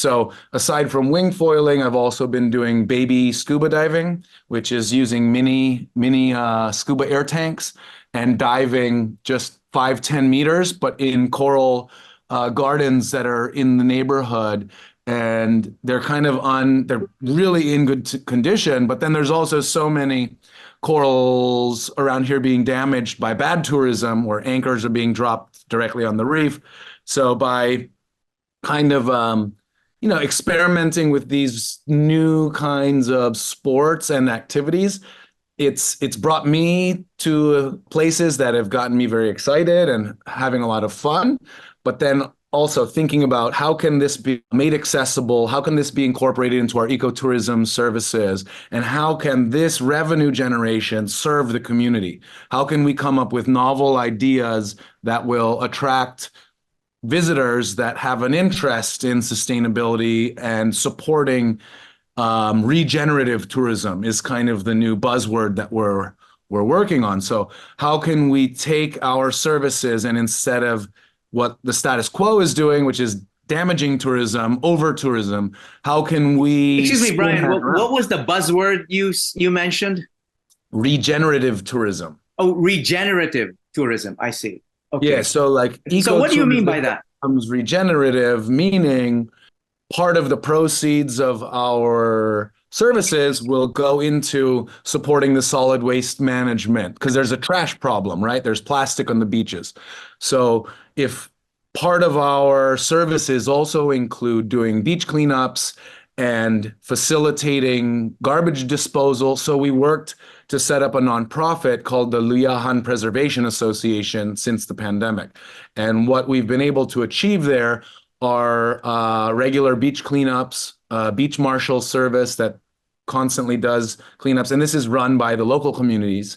So aside from wing foiling, I've also been doing baby scuba diving, which is using mini scuba air tanks and diving just 5-10 meters, but in coral gardens that are in the neighborhood. And they're really in good condition. But then there's also so many corals around here being damaged by bad tourism, where anchors are being dropped directly on the reef. So by kind of experimenting with these new kinds of sports and activities, it's brought me to places that have gotten me very excited and having a lot of fun. But then also thinking about how can this be made accessible? How can this be incorporated into our ecotourism services? And how can this revenue generation serve the community? How can we come up with novel ideas that will attract visitors that have an interest in sustainability and supporting regenerative tourism is kind of the new buzzword that we're working on. So how can we take our services and instead of what the status quo is doing, which is damaging tourism, over tourism, how can we... Excuse me, Bryan, what was the buzzword you mentioned? Regenerative tourism. Oh, regenerative tourism. I see. Okay. Yeah, so like so what do you mean by that? Becomes regenerative, meaning part of the proceeds of our services will go into supporting the solid waste management because there's a trash problem, right? There's plastic on the beaches. So if part of our services also include doing beach cleanups and facilitating garbage disposal. So we worked to set up a nonprofit called the Luyahan Preservation Association since the pandemic. And what we've been able to achieve there are regular beach cleanups, beach marshal service that constantly does cleanups. And this is run by the local communities.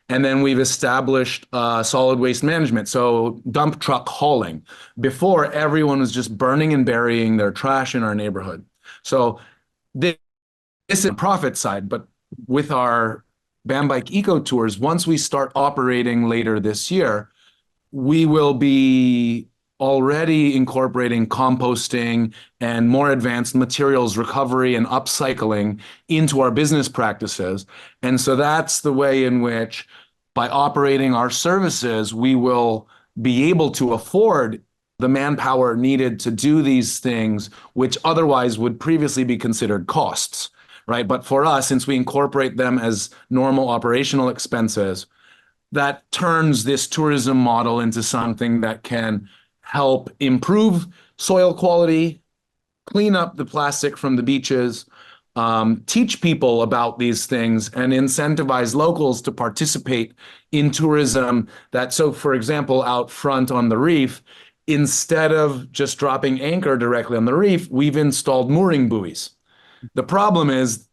And then we've established solid waste management, so dump truck hauling. Before, everyone was just burning and burying their trash in our neighborhood. So this is the profit side, but with our Bambike Eco Tours, once we start operating later this year, we will be already incorporating composting and more advanced materials recovery and upcycling into our business practices. And so that's the way in which, by operating our services, we will be able to afford the manpower needed to do these things, which otherwise would previously be considered costs, right? But for us, since we incorporate them as normal operational expenses, that turns this tourism model into something that can help improve soil quality, clean up the plastic from the beaches, teach people about these things, and incentivize locals to participate in tourism. So for example, out front on the reef, instead of just dropping anchor directly on the reef, we've installed mooring buoys. The problem is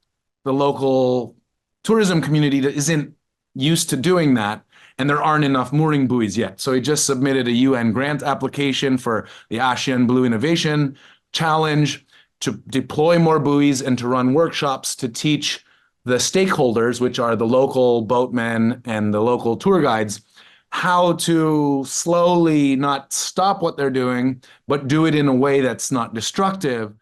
the local tourism community isn't used to doing that, and there aren't enough mooring buoys yet. So we just submitted a UN grant application for the ASEAN Blue Innovation Challenge to deploy more buoys and to run workshops to teach the stakeholders, which are the local boatmen and the local tour guides, how to slowly not stop what they're doing, but do it in a way that's not destructive.